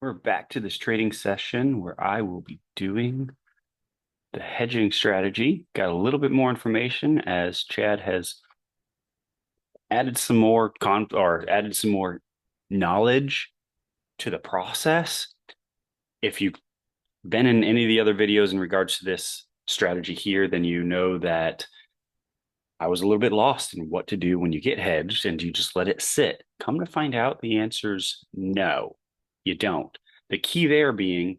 We're back to this trading session where I will be doing the hedging strategy. Got a little bit more information as Chad has added some more added some more knowledge to the process. If you've been in any of the other videos in regards to this strategy here, then you know that I was a little bit lost in what to do when you get hedged and you just let it sit. Come to find out the answer's no, you don't. The key there being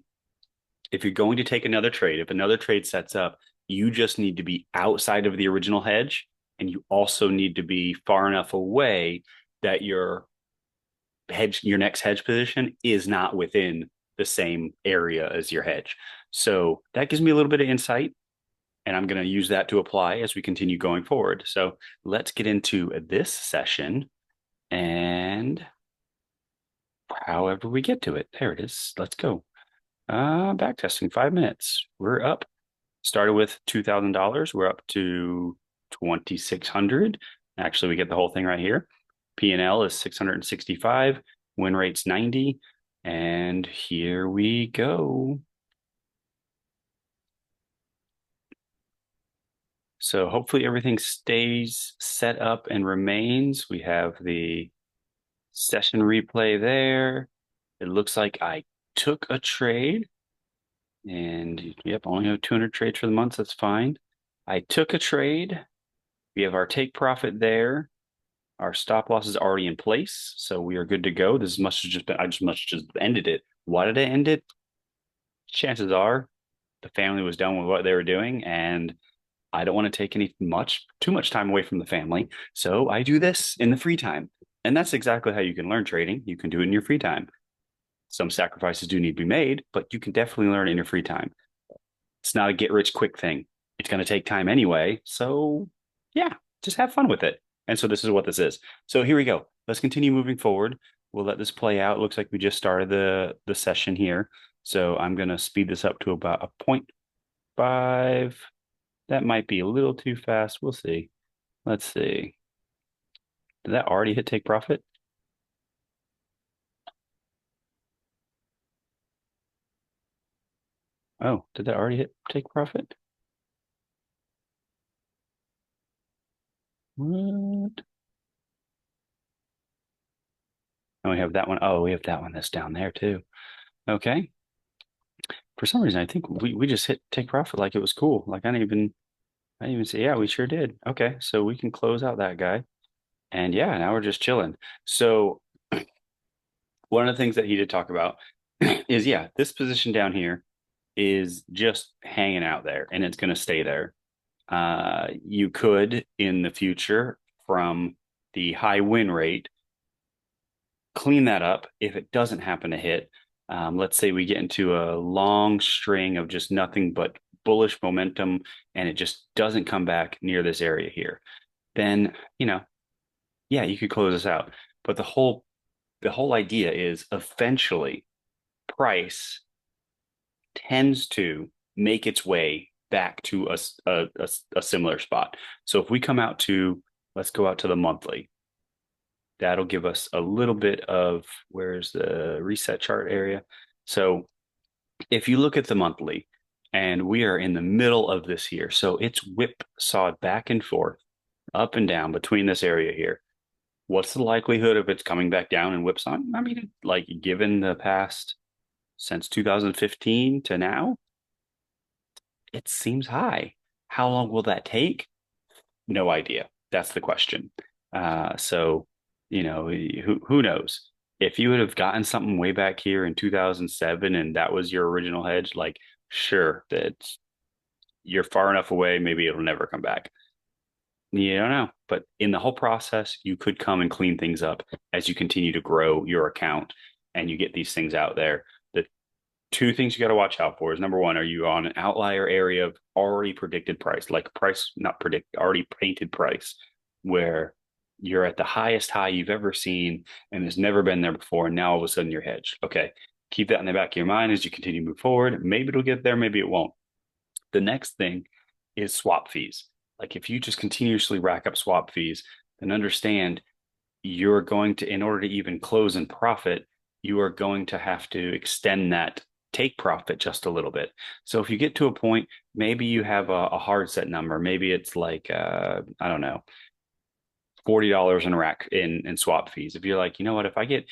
if you're going to take another trade, if another trade sets up, you just need to be outside of the original hedge. And you also need to be far enough away that your next hedge position is not within the same area as your hedge. So that gives me a little bit of insight. And I'm going to use that to apply as we continue going forward. So let's get into this session and however we get to it. There it is. Let's go. Back testing 5 minutes. We're up. Started with $2,000. We're up to 2,600. Actually, we get the whole thing right here. P&L is 665. Win rate's 90. And here we go. So hopefully everything stays set up and remains. We have the session replay there. It looks like I took a trade. And yep, only have 200 trades for the month. That's fine. I took a trade. We have our take profit there. Our stop loss is already in place, so we are good to go. This must have just been, I just must have just ended it. Why did I end it? Chances are the family was done with what they were doing, and I don't want to take too much time away from the family. So I do this in the free time. And that's exactly how you can learn trading. You can do it in your free time. Some sacrifices do need to be made, but you can definitely learn in your free time. It's not a get rich quick thing. It's going to take time anyway. So yeah, just have fun with it. And so this is what this is. So here we go. Let's continue moving forward. We'll let this play out. It looks like we just started the session here. So I'm going to speed this up to about a 0.5. That might be a little too fast. We'll see. Let's see. Did that already hit take profit? Oh, did that already hit take profit? What? And we have that one. Oh, we have that one that's down there too. Okay. For some reason, I think we just hit take profit like it was cool. Like I didn't even say, yeah, we sure did. Okay, so we can close out that guy. And yeah, now we're just chilling. So one of the things that he did talk about is yeah, this position down here is just hanging out there and it's going to stay there. You could in the future from the high win rate clean that up if it doesn't happen to hit. Let's say we get into a long string of just nothing but bullish momentum and it just doesn't come back near this area here. Then, yeah, you could close this out. But the whole idea is eventually price tends to make its way back to a similar spot. So if we come out to, let's go out to the monthly. That'll give us a little bit of where's the reset chart area. So if you look at the monthly, and we are in the middle of this here, so it's whipsawed back and forth, up and down between this area here. What's the likelihood of it's coming back down and whipsawing? I mean, like given the past since 2015 to now, it seems high. How long will that take? No idea. That's the question. So who knows? If you would have gotten something way back here in 2007 and that was your original hedge, like sure, that's you're far enough away, maybe it'll never come back. You don't know. But in the whole process, you could come and clean things up as you continue to grow your account and you get these things out there. The two things you got to watch out for is number one, are you on an outlier area of already predicted price, like price, not predict, already painted price, where you're at the highest high you've ever seen and has never been there before. And now all of a sudden you're hedged. Okay. Keep that in the back of your mind as you continue to move forward. Maybe it'll get there, maybe it won't. The next thing is swap fees. Like if you just continuously rack up swap fees, then understand you're going to, in order to even close and profit, you are going to have to extend that take profit just a little bit. So if you get to a point, maybe you have a hard set number. Maybe it's like I don't know, $40 in rack in swap fees. If you're like, you know what, if I get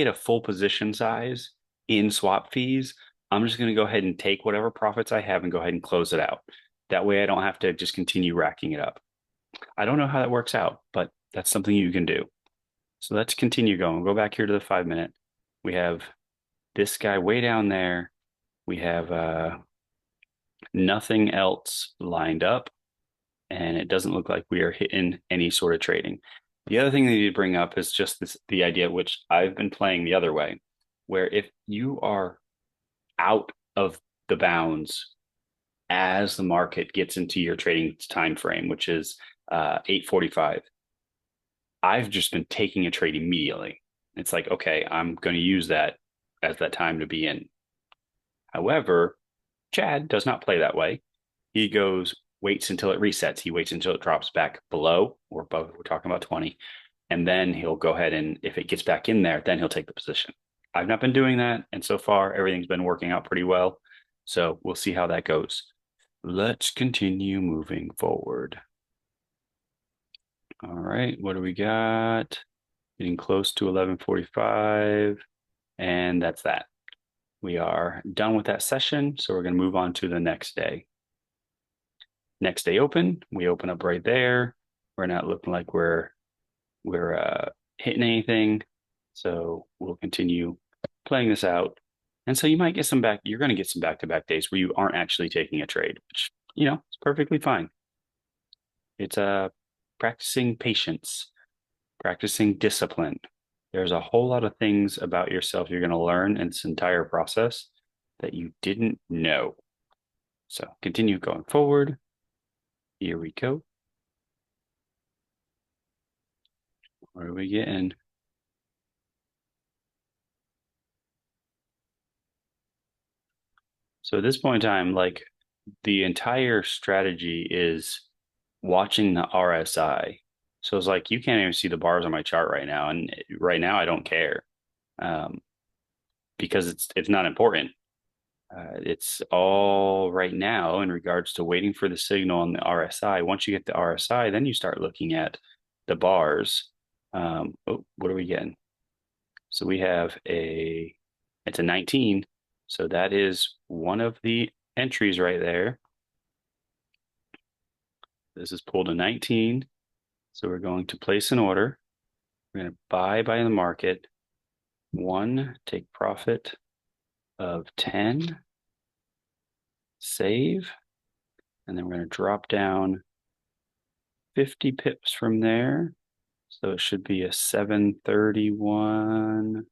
a full position size in swap fees, I'm just going to go ahead and take whatever profits I have and go ahead and close it out. That way I don't have to just continue racking it up. I don't know how that works out, but that's something you can do. So let's continue going. Go back here to the 5 minute. We have this guy way down there. We have nothing else lined up, and it doesn't look like we are hitting any sort of trading. The other thing that you need to bring up is just the idea, which I've been playing the other way, where if you are out of the bounds as the market gets into your trading time frame, which is 8:45, I've just been taking a trade immediately. It's like, okay, I'm going to use that as that time to be in. However, Chad does not play that way. He waits until it resets. He waits until it drops back below, or above, we're talking about 20. And then he'll go ahead and if it gets back in there, then he'll take the position. I've not been doing that. And so far, everything's been working out pretty well. So we'll see how that goes. Let's continue moving forward. All right, what do we got? Getting close to 11:45, and that's that. We are done with that session, so we're going to move on to the next day. Next day open, we open up right there. We're not looking like we're hitting anything, so we'll continue playing this out. And so you might get some back. You're going to get some back-to-back days where you aren't actually taking a trade, which it's perfectly fine. It's practicing patience, practicing discipline. There's a whole lot of things about yourself you're going to learn in this entire process that you didn't know. So continue going forward. Here we go. What are we getting? So at this point in time, like the entire strategy is watching the RSI. So it's like you can't even see the bars on my chart right now, and right now I don't care because it's not important. It's all right now in regards to waiting for the signal on the RSI. Once you get the RSI, then you start looking at the bars. What are we getting? So we have it's a 19. So that is one of the entries right there. This is pulled a 19. So we're going to place an order. We're going to buy the market. 1, take profit of 10, save, and then we're going to drop down 50 pips from there. So it should be a 731,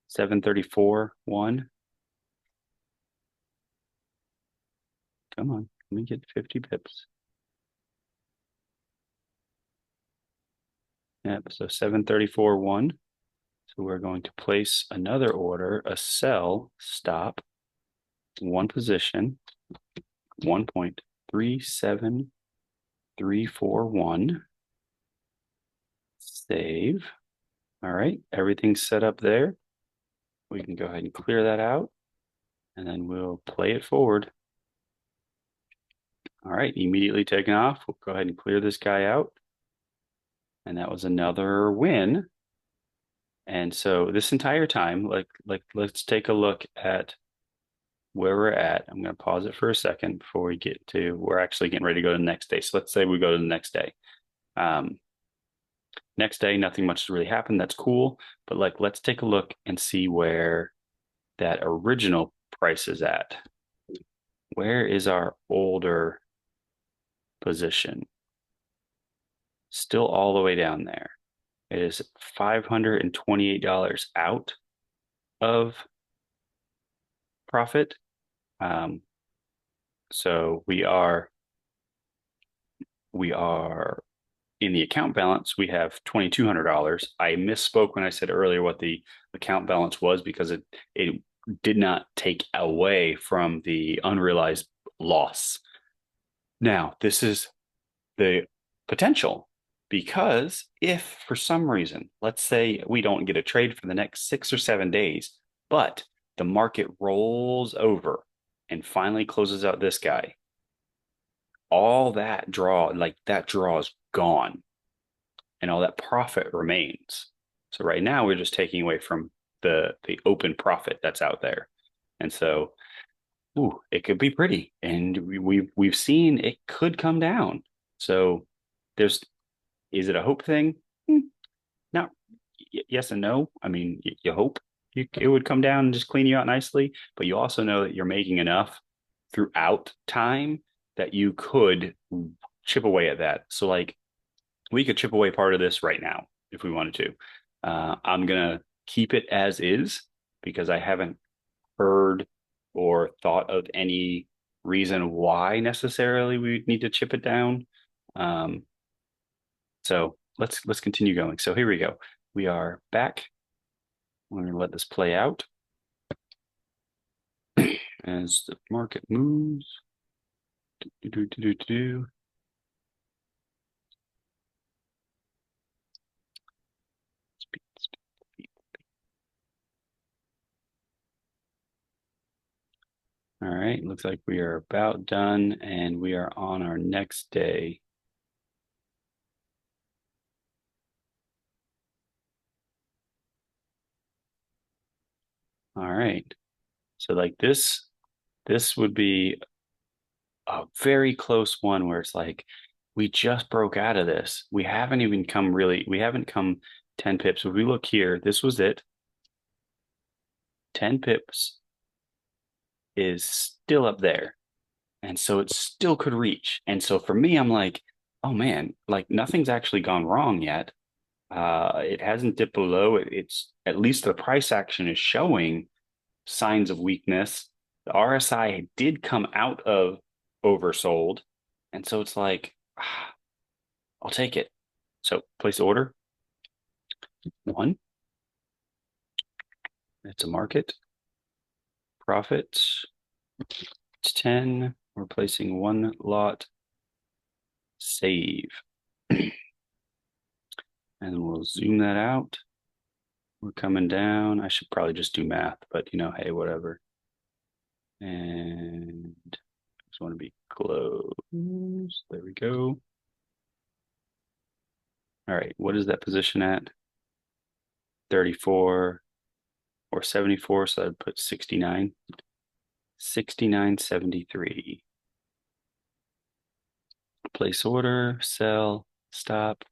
734, 1. Come on, let me get 50 pips. Yep, so 734, 1. So we're going to place another order, a sell, stop, one position, 1.37341. Save. All right, everything's set up there. We can go ahead and clear that out, and then we'll play it forward. All right, immediately taken off. We'll go ahead and clear this guy out. And that was another win. And so this entire time, let's take a look at where we're at. I'm going to pause it for a second before we get to, we're actually getting ready to go to the next day. So let's say we go to the next day. Next day, nothing much has really happened. That's cool. But let's take a look and see where that original price is at. Where is our older position? Still all the way down there. It is $528 out of profit. So we are in the account balance, we have $2,200. I misspoke when I said earlier what the account balance was because it did not take away from the unrealized loss. Now, this is the potential. Because if for some reason, let's say we don't get a trade for the next 6 or 7 days, but the market rolls over and finally closes out this guy, all that draw, like that draw is gone and all that profit remains. So right now we're just taking away from the open profit that's out there. And so, ooh, it could be pretty. And we've seen it could come down. So there's is it a hope thing? No. Yes and no. I mean, you hope it would come down and just clean you out nicely, but you also know that you're making enough throughout time that you could chip away at that. So like we could chip away part of this right now if we wanted to. I'm gonna keep it as is because I haven't heard or thought of any reason why necessarily we need to chip it down. Um, so let's continue going. So here we go. We are back. We're going to let this play out as the market moves. Do, do, do, do, do. Speed, speed, speed. All right, looks like we are about done and we are on our next day. All right. So like this would be a very close one where it's like we just broke out of this. We haven't come 10 pips. If we look here, this was it. 10 pips is still up there. And so it still could reach. And so for me, I'm like, oh man, like nothing's actually gone wrong yet. It hasn't dipped below. It's at least the price action is showing signs of weakness. The RSI did come out of oversold. And so it's like, I'll take it. So place order. One, it's a market. Profit. It's 10. We're placing one lot. Save. And we'll zoom that out. We're coming down. I should probably just do math, but hey, whatever. And just want to be close. There we go. All right, what is that position at? 34 or 74, so I'd put 69. 69.73. Place order, sell, stop,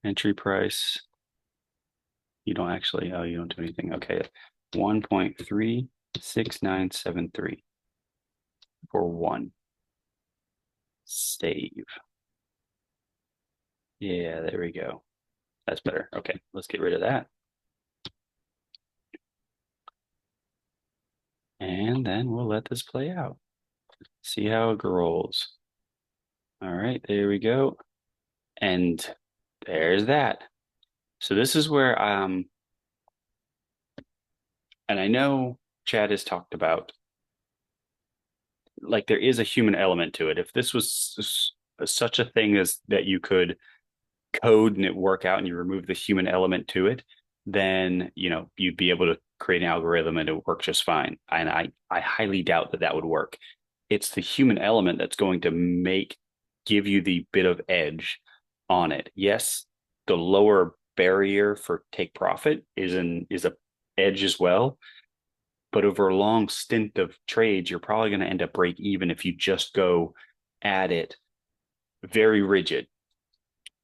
entry price. You don't actually, you don't do anything. Okay, 1.36973 for one. Save. Yeah, there we go. That's better. Okay, let's get rid of that. And then we'll let this play out. See how it rolls. All right, there we go. And there's that. So this is where and I know Chad has talked about like there is a human element to it. If this was such a thing as that you could code and it work out and you remove the human element to it, then you'd be able to create an algorithm and it would work just fine. And I highly doubt that would work. It's the human element that's going to give you the bit of edge on it. Yes, the lower barrier for take profit is a edge as well. But over a long stint of trades, you're probably going to end up break even if you just go at it very rigid.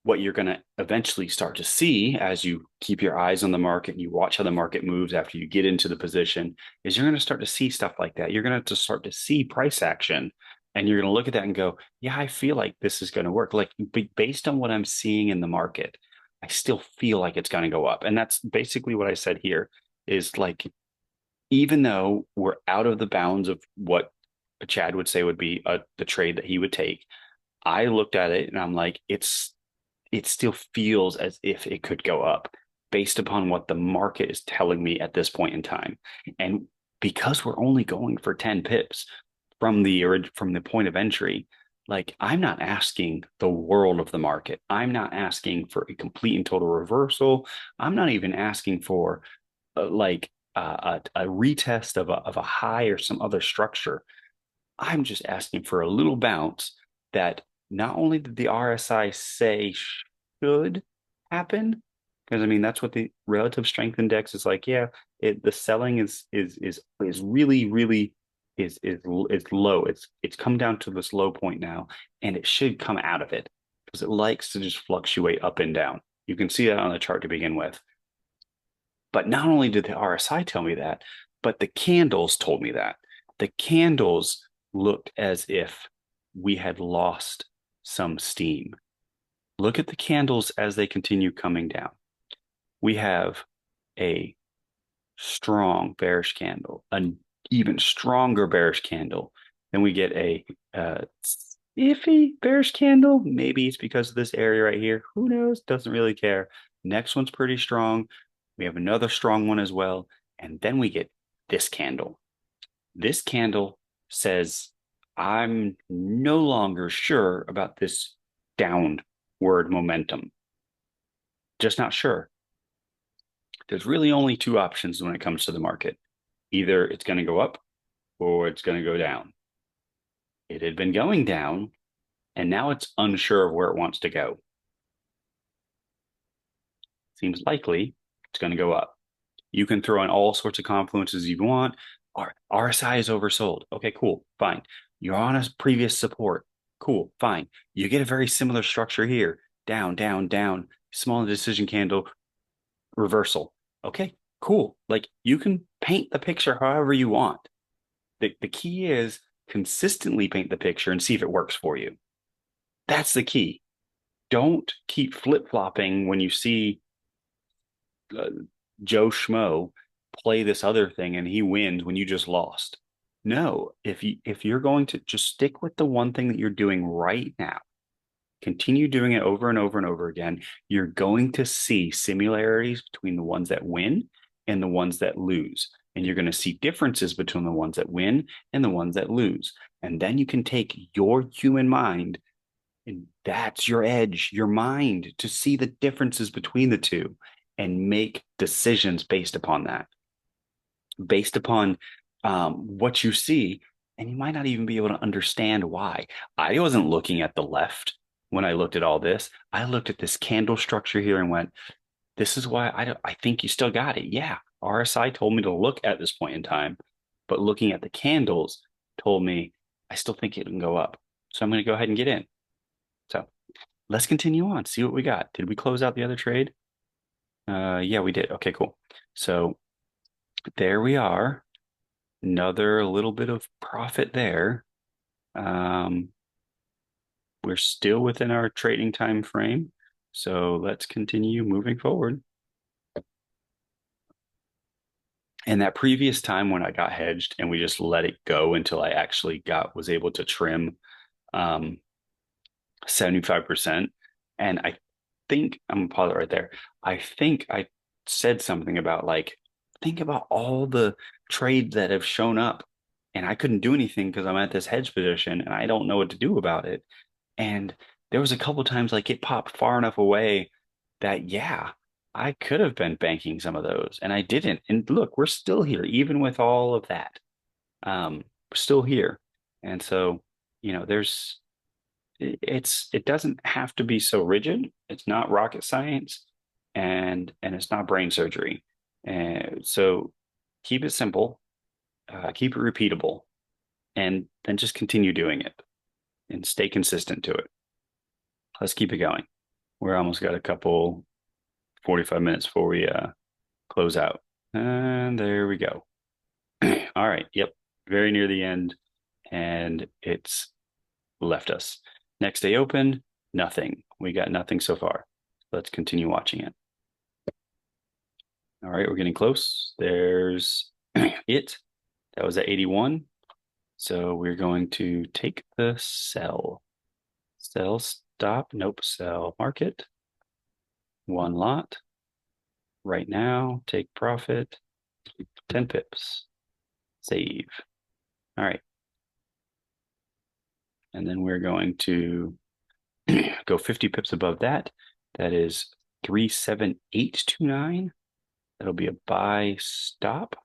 What you're going to eventually start to see as you keep your eyes on the market and you watch how the market moves after you get into the position is you're going to start to see stuff like that. You're going to start to see price action and you're going to look at that and go, yeah, I feel like this is going to work. Like based on what I'm seeing in the market, I still feel like it's going to go up. And that's basically what I said here is like, even though we're out of the bounds of what Chad would say would be the trade that he would take, I looked at it and I'm like, it still feels as if it could go up based upon what the market is telling me at this point in time. And because we're only going for 10 pips from the point of entry, like I'm not asking the world of the market. I'm not asking for a complete and total reversal. I'm not even asking for a retest of a high or some other structure. I'm just asking for a little bounce that not only did the RSI say should happen, because I mean that's what the relative strength index is like. Yeah, the selling is really is low. It's come down to this low point now, and it should come out of it because it likes to just fluctuate up and down. You can see that on the chart to begin with. But not only did the RSI tell me that, but the candles told me that. The candles looked as if we had lost some steam. Look at the candles as they continue coming down. We have a strong bearish candle, an even stronger bearish candle. Then we get a iffy bearish candle. Maybe it's because of this area right here. Who knows? Doesn't really care. Next one's pretty strong. We have another strong one as well. And then we get this candle. This candle says, I'm no longer sure about this downward momentum. Just not sure. There's really only two options when it comes to the market. Either it's going to go up or it's going to go down. It had been going down, and now it's unsure of where it wants to go. Seems likely it's going to go up. You can throw in all sorts of confluences you want. RSI is oversold. Okay, cool, fine. You're on a previous support. Cool, fine. You get a very similar structure here. Down, down, down. Small decision candle, reversal. Okay, cool. Like you can paint the picture however you want. The key is consistently paint the picture and see if it works for you. That's the key. Don't keep flip-flopping when you see uh, Joe Schmo play this other thing and he wins when you just lost. No, if you're going to just stick with the one thing that you're doing right now, continue doing it over and over and over again, you're going to see similarities between the ones that win and the ones that lose. And you're going to see differences between the ones that win and the ones that lose. And then you can take your human mind, and that's your edge, your mind, to see the differences between the two and make decisions based upon that, based upon what you see. And you might not even be able to understand why. I wasn't looking at the left when I looked at all this. I looked at this candle structure here and went, this is why I think you still got it. Yeah, RSI told me to look at this point in time, but looking at the candles told me I still think it can go up. So I'm going to go ahead and get in. So let's continue on, see what we got. Did we close out the other trade? Yeah, we did. Okay, cool. So there we are. Another little bit of profit there. Um, we're still within our trading time frame. So let's continue moving forward. And that previous time when I got hedged and we just let it go until I actually was able to trim 75%. And I think I'm gonna pause it right there. I think I said something about like, think about all the trades that have shown up and I couldn't do anything because I'm at this hedge position and I don't know what to do about it. And there was a couple times like it popped far enough away that yeah, I could have been banking some of those and I didn't. And look, we're still here, even with all of that. We're still here. And so, there's it doesn't have to be so rigid. It's not rocket science and it's not brain surgery. And so keep it simple, keep it repeatable, and then just continue doing it and stay consistent to it. Let's keep it going. We're almost got a couple 45 minutes before we close out. And there we go. All right. Yep. Very near the end. And it's left us. Next day open, nothing. We got nothing so far. Let's continue watching it. All right, we're getting close. There's it. That was at 81. So we're going to take the sell. Sell, stop. Nope, sell market. One lot. Right now, take profit. 10 pips. Save. All right. And then we're going to go 50 pips above that. That is 37829. That'll be a buy stop.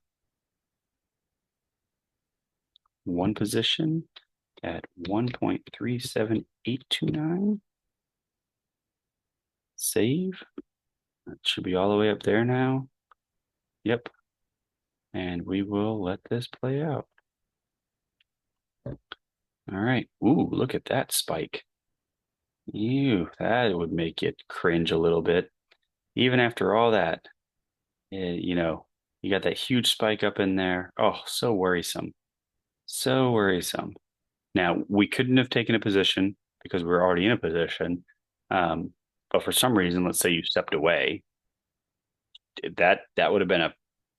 One position at 1.37829. Save. That should be all the way up there now. Yep. And we will let this play out. All right. Ooh, look at that spike. Ew, that would make it cringe a little bit. Even after all that, you know, you got that huge spike up in there. Oh, so worrisome. So worrisome. Now, we couldn't have taken a position because we were already in a position. But for some reason, let's say you stepped away, that would have been a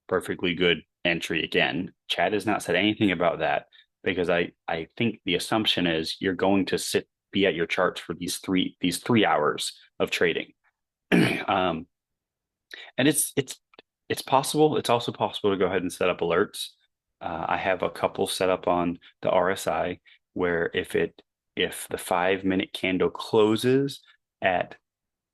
perfectly good entry again. Chad has not said anything about that because I think the assumption is you're going to be at your charts for these 3 hours of trading. um, and it's possible. It's also possible to go ahead and set up alerts. I have a couple set up on the RSI where if the 5 minute candle closes at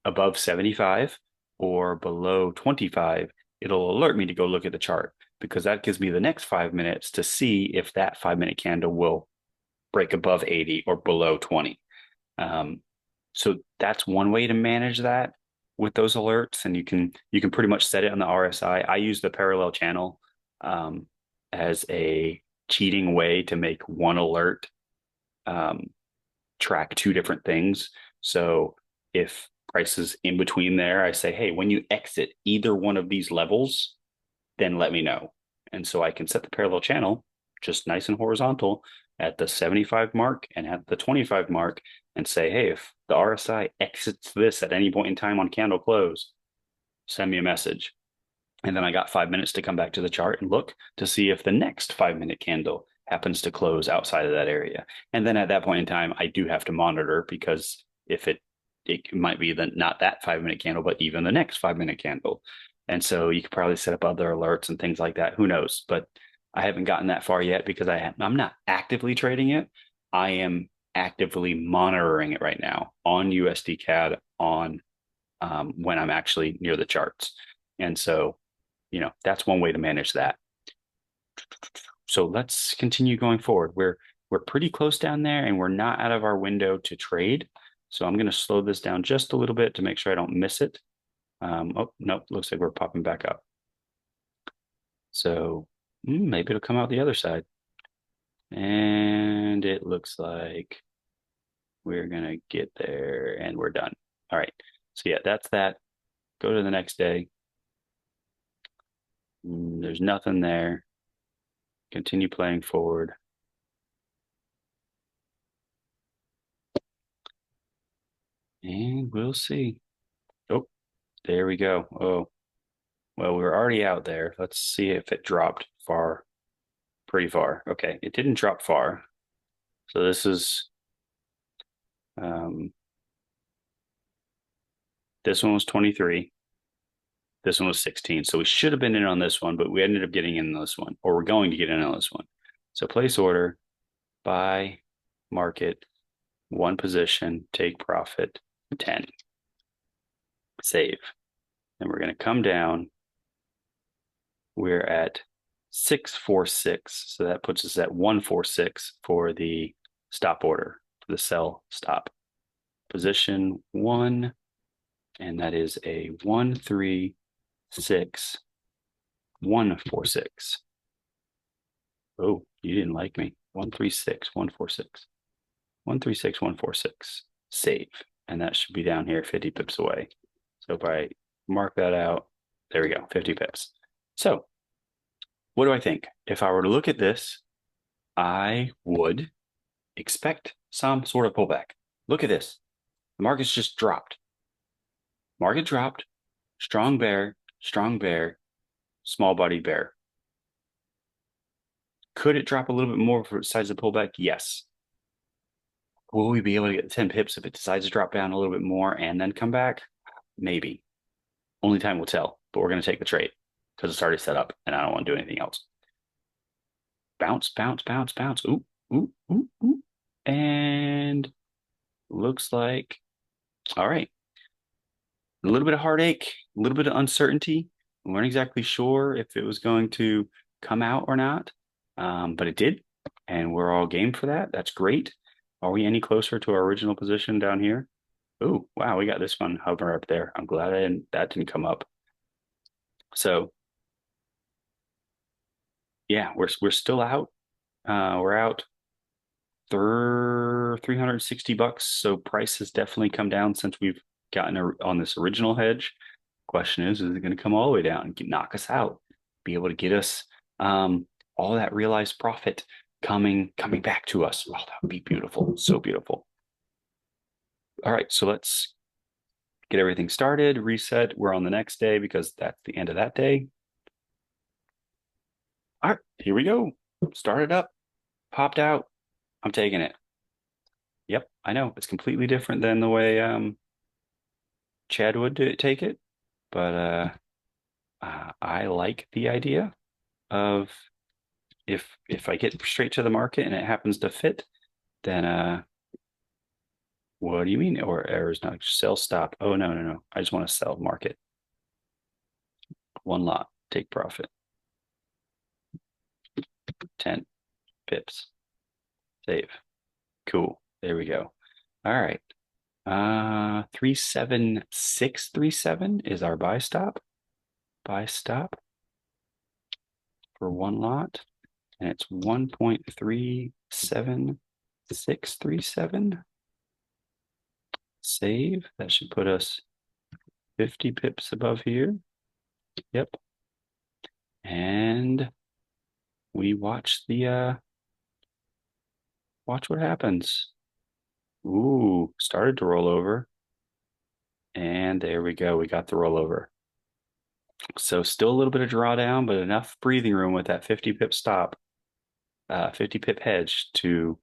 above 75 or below 25, it'll alert me to go look at the chart because that gives me the next 5 minutes to see if that 5 minute candle will break above 80 or below 20. So that's one way to manage that with those alerts, and you can pretty much set it on the RSI. I use the parallel channel as a cheating way to make one alert track two different things. So if prices in between there, I say, hey, when you exit either one of these levels, then let me know. And so I can set the parallel channel just nice and horizontal at the 75 mark and at the 25 mark and say, hey, if the RSI exits this at any point in time on candle close, send me a message. And then I got 5 minutes to come back to the chart and look to see if the next 5 minute candle happens to close outside of that area. And then at that point in time, I do have to monitor because if it might be not that 5 minute candle, but even the next 5 minute candle. And so you could probably set up other alerts and things like that. Who knows? But I haven't gotten that far yet because I'm not actively trading it. I am actively monitoring it right now on USD CAD on when I'm actually near the charts. And so, that's one way to manage that. So let's continue going forward. We're pretty close down there and we're not out of our window to trade. So I'm going to slow this down just a little bit to make sure I don't miss it. Oh, no, looks like we're popping back up. So maybe it'll come out the other side. And it looks like we're going to get there and we're done. All right. So yeah, that's that. Go to the next day. There's nothing there. Continue playing forward. And we'll see. Oh, there we go. Oh, well, we were already out there. Let's see if it dropped far, pretty far. Okay, it didn't drop far. So this is, this one was 23. This one was 16. So we should have been in on this one, but we ended up getting in on this one, or we're going to get in on this one. So place order, buy, market, one position, take profit, 10. Save. Then we're going to come down. We're at 646. So that puts us at 146 for the stop order, for the sell stop. Position one, and that is a 136, 146. Oh, you didn't like me. 136, 146. 136, 146. Save. And that should be down here 50 pips away. So if I mark that out, there we go, 50 pips. So what do I think? If I were to look at this, I would expect some sort of pullback. Look at this. The market's just dropped. Market dropped. Strong bear, small body bear. Could it drop a little bit more besides the pullback? Yes. Will we be able to get 10 pips if it decides to drop down a little bit more and then come back? Maybe. Only time will tell, but we're going to take the trade because it's already set up and I don't want to do anything else. Bounce, bounce, bounce, bounce. Ooh, ooh, ooh, ooh. And looks like, all right, a little bit of heartache, a little bit of uncertainty. We weren't exactly sure if it was going to come out or not, but it did, and we're all game for that. That's great. Are we any closer to our original position down here? Oh, wow, we got this one hover up there. I'm glad that didn't come up. So yeah, we're still out. We're out 360 bucks. So price has definitely come down since we've gotten on this original hedge. Question is it going to come all the way down and knock us out? Be able to get us all that realized profit coming back to us. Oh, that would be beautiful. So beautiful. All right, so let's get everything started, reset. We're on the next day because that's the end of that day. All right, here we go. Started up, popped out. I'm taking it. Yep, I know it's completely different than the way Chad would take it, but I like the idea of if I get straight to the market and it happens to fit, then what do you mean? Or errors not sell stop? Oh no. I just want to sell market. One lot, take profit. 10 pips. Save. Cool. There we go. All right. 37637 is our buy stop. Buy stop for one lot. And it's 1.37637. Save. That should put us 50 pips above here. Yep. And we watch watch what happens. Ooh, started to roll over. And there we go. We got the rollover. So still a little bit of drawdown, but enough breathing room with that 50 pip stop, 50 pip hedge to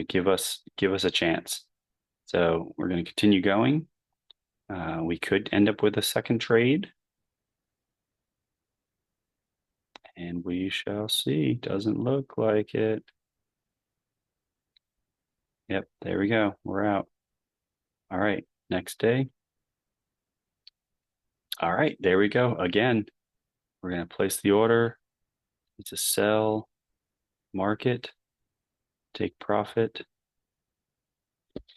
give us a chance. So we're going to continue going. We could end up with a second trade. And we shall see. Doesn't look like it. Yep, there we go. We're out. All right, next day. All right, there we go. Again, we're going to place the order. It's a sell, market, take profit,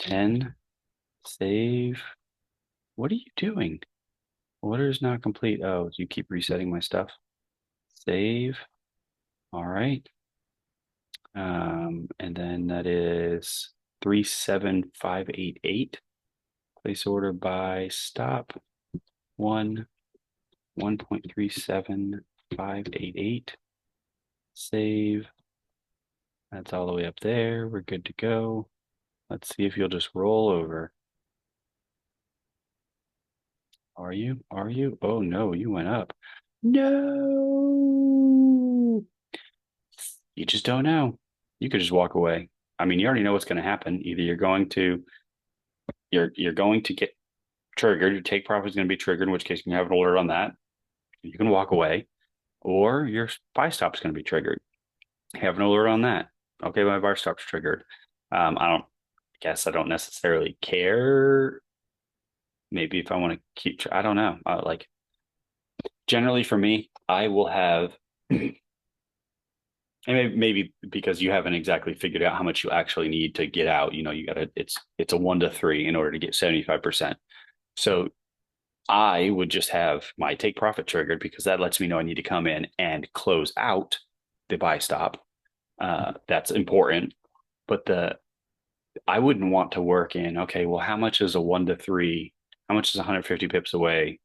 10, save. What are you doing? Order is not complete. Oh, you keep resetting my stuff. Save. All right. And then that is 37588. Place order by stop 1.37588. Save. That's all the way up there. We're good to go. Let's see if you'll just roll over. Are you? Are you? Oh no, you went up. No. You just don't know. You could just walk away. I mean, you already know what's going to happen. Either you're going to get triggered. Your take profit is going to be triggered, in which case you can have an order on that. You can walk away, or your buy stop is going to be triggered. Have an alert on that. Okay, my bar stop's triggered. I guess I don't necessarily care. Maybe if I want to I don't know. Like generally for me, I will have, and maybe because you haven't exactly figured out how much you actually need to get out. You gotta. It's a 1 to 3 in order to get 75%. So I would just have my take profit triggered because that lets me know I need to come in and close out the buy stop. That's important. But I wouldn't want to work in, okay, well, how much is a 1 to 3? How much is 150 pips away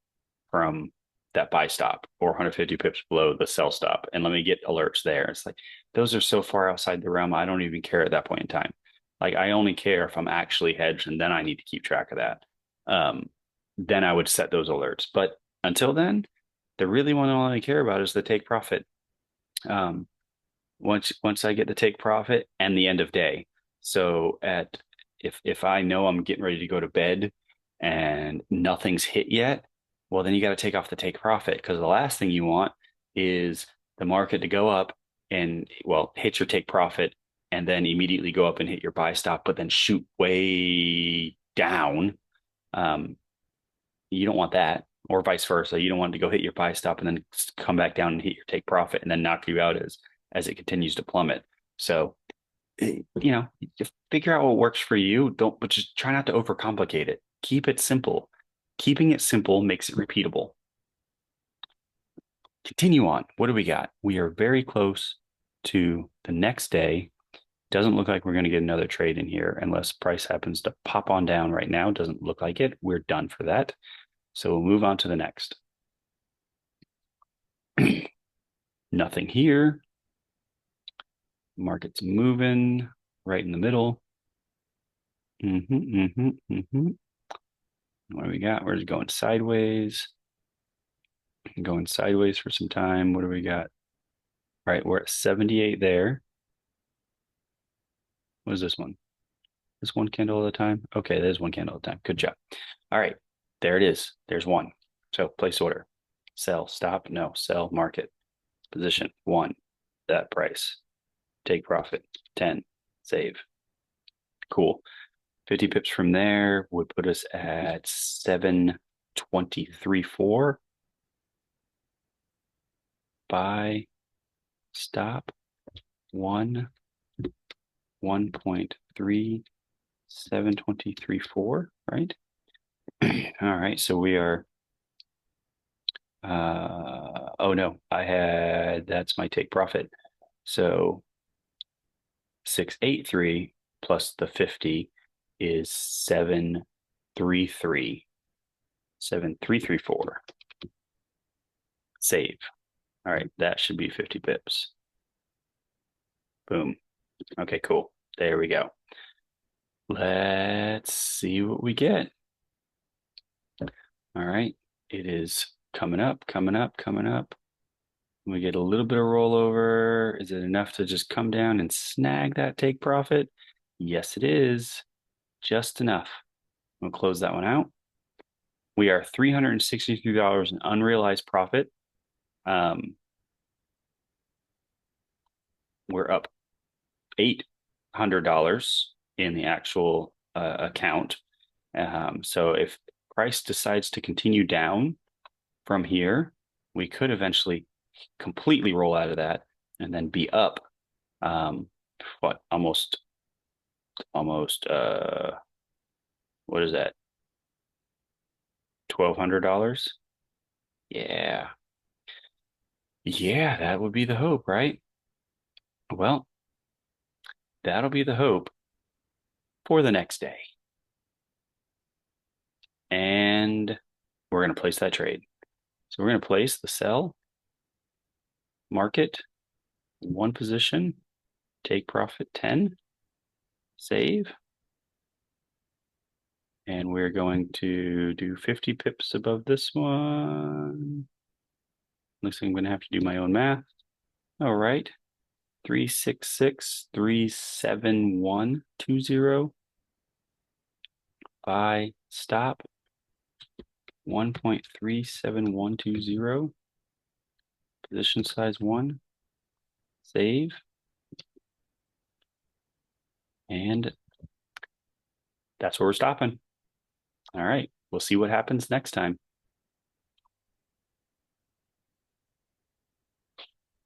from that buy stop or 150 pips below the sell stop? And let me get alerts there. It's like those are so far outside the realm. I don't even care at that point in time. Like I only care if I'm actually hedged, and then I need to keep track of that. Then I would set those alerts. But until then, the really one all I care about is the take profit. Um, once I get the take profit and the end of day. So if I know I'm getting ready to go to bed and nothing's hit yet, well then you got to take off the take profit because the last thing you want is the market to go up and well hit your take profit and then immediately go up and hit your buy stop, but then shoot way down. Um, you don't want that, or vice versa. You don't want to go hit your buy stop and then come back down and hit your take profit and then knock you out as it continues to plummet. So, just figure out what works for you. Don't, but just try not to overcomplicate it. Keep it simple. Keeping it simple makes it repeatable. Continue on. What do we got? We are very close to the next day. Doesn't look like we're going to get another trade in here unless price happens to pop on down right now. Doesn't look like it. We're done for that. So we'll move on to the next. Nothing here. Market's moving right in the middle. What do we got? We're just going sideways. Going sideways for some time. What do we got? All right, we're at 78 there. What is this one? This one candle at a time? Okay, there's one candle at a time. Good job. All right, there it is. There's one. So place order. Sell, stop, no, sell, market. Position, 1, that price. Take profit, 10, save. Cool. 50 pips from there would put us at 723.4. Buy, stop, 1.3, 723.4, right? All right, so we are oh no, that's my take profit. So 683 plus the 50 is 733. 7334. Save. All right, that should be 50 pips. Boom. Okay, cool. There we go. Let's see what we get. All right, it is coming up, coming up, coming up. We get a little bit of rollover. Is it enough to just come down and snag that take profit? Yes, it is. Just enough. We'll close that one out. We are $363 in unrealized profit. We're up $800 in the actual account. So if price decides to continue down from here, we could eventually completely roll out of that and then be up almost what is that, $1,200? Yeah, that would be the hope, right? Well, that'll be the hope for the next day, and we're going to place that trade. So we're going to place the sell, market, 1 position, take profit 10, save. And we're going to do 50 pips above this one. Looks like I'm going to have to do my own math. All right. 366,371.20. Buy, stop. 1.37120. Position size 1. Save. And that's where we're stopping. All right. We'll see what happens next time.